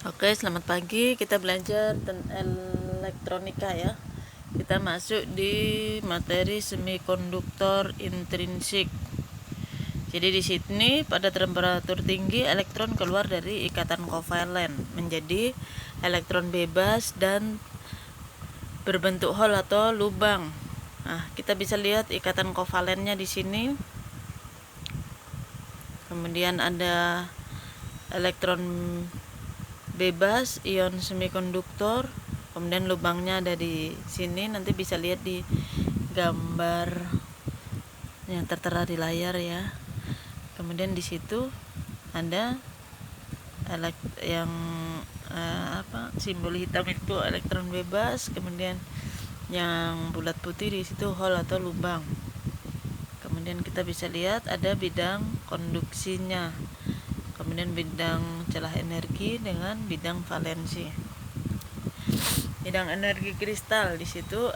Oke, selamat pagi. Kita belajar tentang elektronika ya. Kita masuk di materi semikonduktor intrinsik. Jadi di sini pada temperatur tinggi elektron keluar dari ikatan kovalen menjadi elektron bebas dan berbentuk hole atau lubang. Nah, kita bisa lihat ikatan kovalennya di sini. Kemudian ada elektron bebas, ion semikonduktor, kemudian lubangnya ada di sini, nanti bisa lihat di gambar yang tertera di layar ya. Kemudian di situ ada simbol hitam itu elektron bebas, kemudian yang bulat putih di situ hole atau lubang. Kemudian kita bisa lihat ada bidang konduksinya. Kemudian bidang celah energi dengan bidang valensi. Bidang energi kristal di situ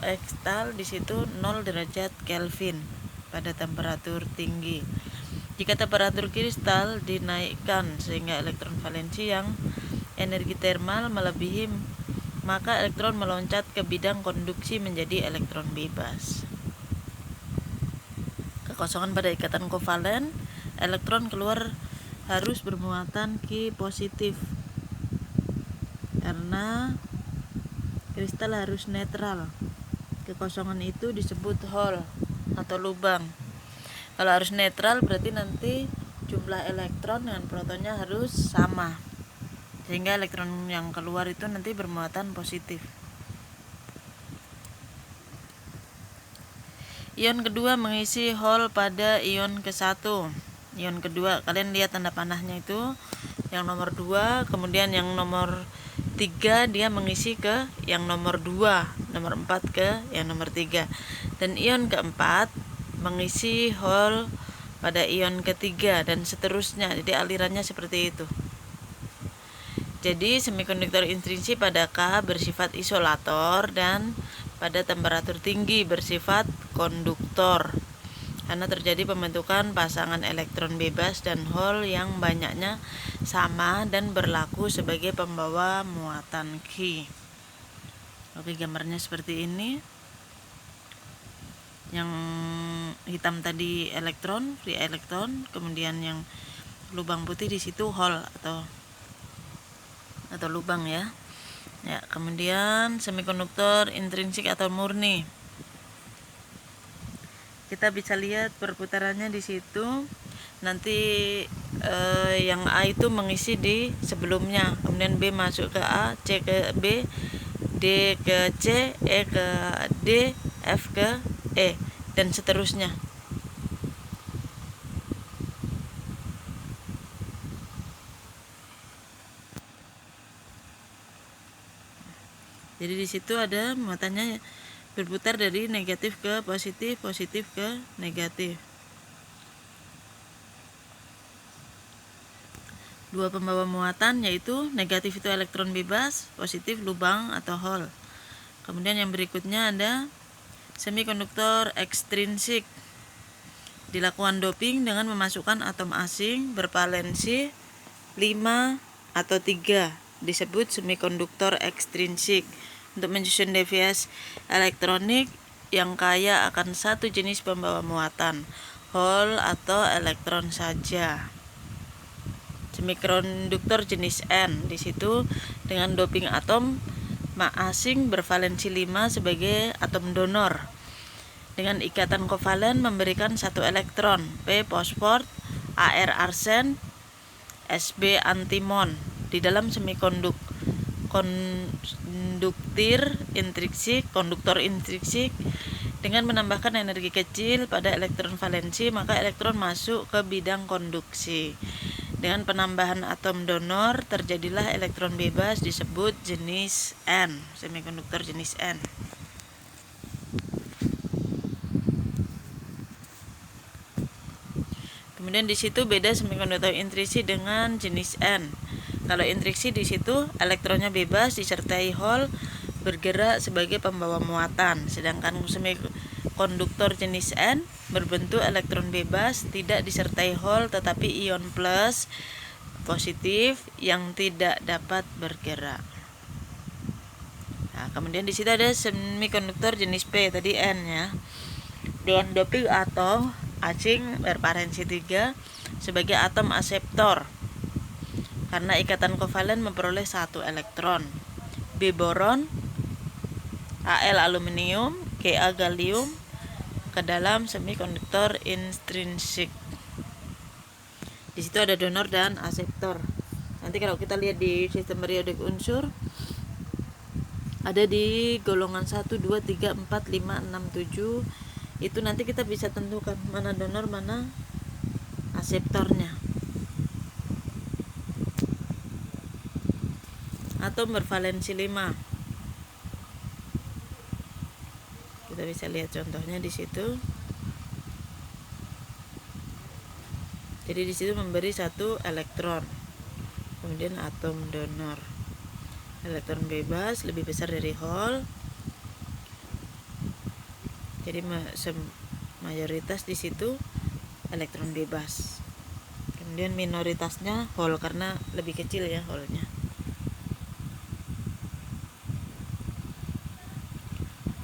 di situ 0 derajat Kelvin pada temperatur tinggi. Jika temperatur kristal dinaikkan sehingga elektron valensi yang energi termal melebihi, maka elektron meloncat ke bidang konduksi menjadi elektron bebas. Kekosongan pada ikatan kovalen, elektron keluar harus bermuatan Q positif karena kristal harus netral. Kekosongan itu disebut hole atau lubang. Kalau harus netral berarti nanti jumlah elektron dengan protonnya harus sama, sehingga elektron yang keluar itu nanti bermuatan positif. Ion kedua mengisi hole pada ion ke-1. Ion kedua, kalian lihat tanda panahnya itu yang nomor 2, kemudian yang nomor 3 dia mengisi ke yang nomor 2, nomor 4 ke yang nomor 3, dan ion keempat mengisi hole pada ion ketiga dan seterusnya. Jadi alirannya seperti itu. Jadi semikonduktor intrinsik pada K bersifat isolator dan pada temperatur tinggi bersifat konduktor, karena terjadi pembentukan pasangan elektron bebas dan hole yang banyaknya sama dan berlaku sebagai pembawa muatan Q. Oke, gambarnya seperti ini. Yang hitam tadi elektron, free elektron, kemudian yang lubang putih di situ hole atau lubang ya. Ya, kemudian semikonduktor intrinsik atau murni. Kita bisa lihat perputarannya di situ. Nanti yang A itu mengisi di sebelumnya, kemudian B masuk ke A, C ke B, D ke C, E ke D, F ke E, dan seterusnya. Jadi di situ ada muatannya berputar dari negatif ke positif, positif ke negatif. Dua pembawa muatan yaitu negatif itu elektron bebas, positif lubang atau hole. Kemudian yang berikutnya ada semikonduktor ekstrinsik. Dilakukan doping dengan memasukkan atom asing bervalensi 5 atau 3, disebut semikonduktor ekstrinsik. Untuk menyusun deviasi elektronik yang kaya akan satu jenis pembawa muatan, hole atau elektron saja. Semikonduktor jenis N di situ dengan doping atom asing bervalensi 5 sebagai atom donor dengan ikatan kovalen memberikan satu elektron, P fosfor, Ar arsen, Sb antimon di dalam konduktor intrinsik. Dengan menambahkan energi kecil pada elektron valensi, maka elektron masuk ke bidang konduksi. Dengan penambahan atom donor terjadilah elektron bebas, disebut jenis N, semikonduktor jenis N. Kemudian di situ beda semikonduktor intrinsik dengan jenis N. Kalau intrinsik di situ elektronnya bebas disertai hole bergerak sebagai pembawa muatan, sedangkan semikonduktor jenis N berbentuk elektron bebas tidak disertai hole tetapi ion plus positif yang tidak dapat bergerak. Nah, kemudian di situ ada semikonduktor jenis P, tadi N ya, dengan doping atom asing bervalensi 3 sebagai atom aseptor karena ikatan kovalen memperoleh 1 elektron. B boron, Al aluminium, Ga gallium ke dalam semikonduktor intrinsik. Di situ ada donor dan aseptor. Nanti kalau kita lihat di sistem periodik unsur ada di golongan 1, 2, 3, 4, 5, 6, 7. Itu nanti kita bisa tentukan mana donor, mana aseptornya. Atom bervalensi 5. Kita bisa lihat contohnya di situ. Jadi di situ memberi 1 elektron. Kemudian atom donor. Elektron bebas lebih besar dari hole. Jadi mayoritas di situ elektron bebas. Kemudian minoritasnya hole karena lebih kecil ya hole-nya.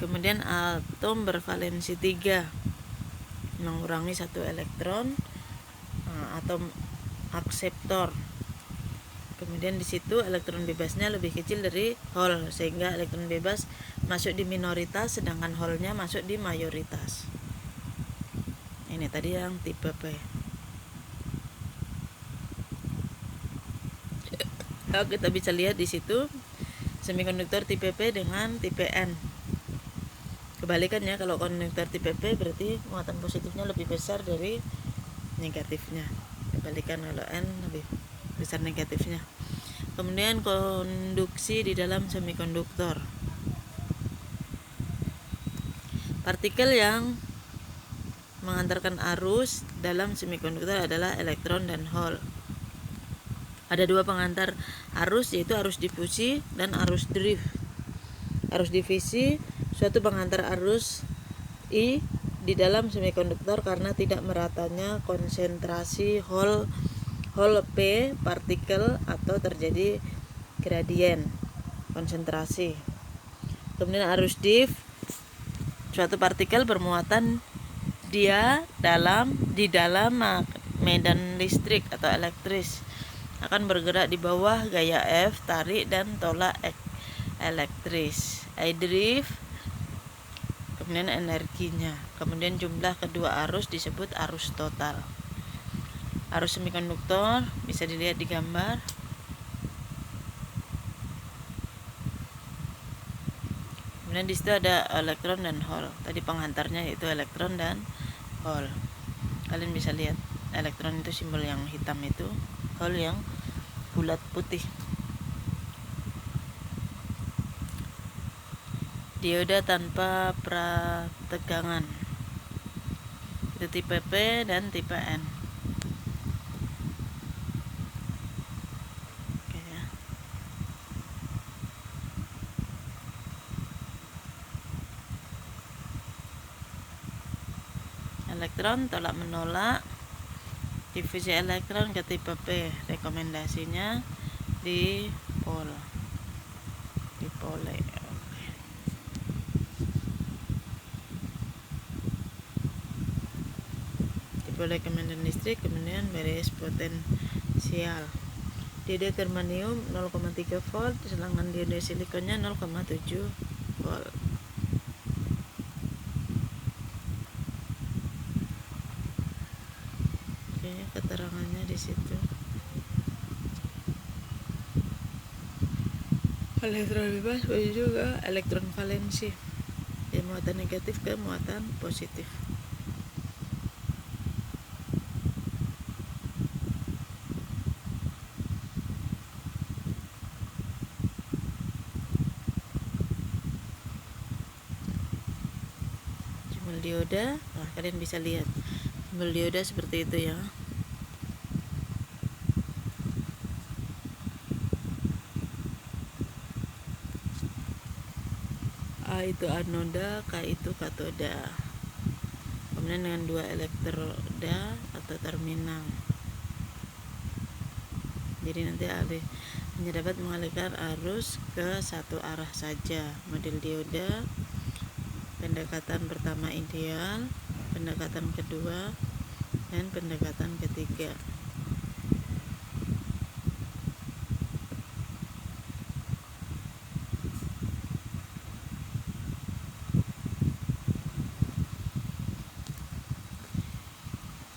Kemudian atom bervalensi 3 mengurangi 1 elektron. Atom akseptor. Kemudian di situ elektron bebasnya lebih kecil dari hole sehingga elektron bebas masuk di minoritas sedangkan hole-nya masuk di mayoritas. Ini tadi yang tipe P. Lalu kita bisa lihat di situ semikonduktor tipe P dengan tipe N. Kebalikannya, kalau konduktor tipe P berarti muatan positifnya lebih besar dari negatifnya. Kebalikan kalau N lebih besar negatifnya. Kemudian konduksi di dalam semikonduktor. Partikel yang mengantarkan arus dalam semikonduktor adalah elektron dan hole. Ada 2 pengantar arus, yaitu arus difusi dan arus drift. Arus difusi suatu pengantar arus I di dalam semikonduktor karena tidak meratanya konsentrasi hole P partikel atau terjadi gradien konsentrasi. Kemudian arus diff, suatu partikel bermuatan di dalam medan listrik atau elektris akan bergerak di bawah gaya F, tarik dan tolak elektris. I drift, kemudian energinya. Kemudian jumlah kedua arus disebut arus total. Arus semikonduktor bisa dilihat di gambar. Kemudian di situ ada elektron dan hole. Tadi pengantarnya yaitu elektron dan hole. Kalian bisa lihat elektron itu simbol yang hitam itu, hole yang bulat putih. Dioda tanpa prategangan. Itu tipe P dan tipe N. Elektron tolak menolak, difusi elektron ke tipe P, rekomendasinya di pole. Dipole ke medan listrik, kemudian beres potensial. Dioda germanium 0,3 volt, sedangkan dioda silikonnya 0,7 volt. Keterangannya di situ. Elektron bebas juga elektron valensi dari muatan negatif ke muatan positif. Simbol dioda, nah kalian bisa lihat simbol dioda seperti itu ya. A itu anoda, K itu katoda. Kemudian dengan 2 elektroda atau terminal. jadi nanti hanya dapat mengalihkan arus ke satu arah saja. Model dioda pendekatan pertama ideal, pendekatan kedua, dan pendekatan ketiga.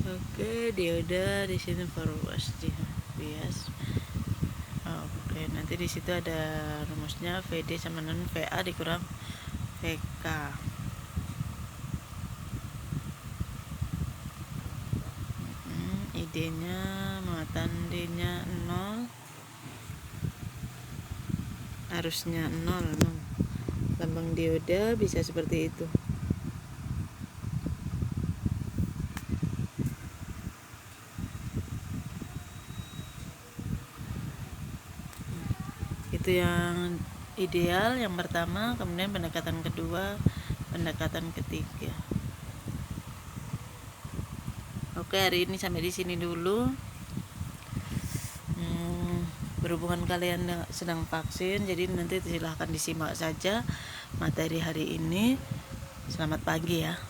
Oke, dioda di sini forward bias. Oke, nanti di situ ada rumusnya VD sama non VA dikurang VK. ID-nya muatan D-nya 0, arusnya 0. Lambang dioda bisa seperti itu. Itu yang ideal yang pertama, kemudian pendekatan kedua, pendekatan ketiga. Oke, hari ini sampai di sini dulu. Berhubungan kalian sedang vaksin, jadi nanti silahkan disimak saja materi hari ini. Selamat pagi ya.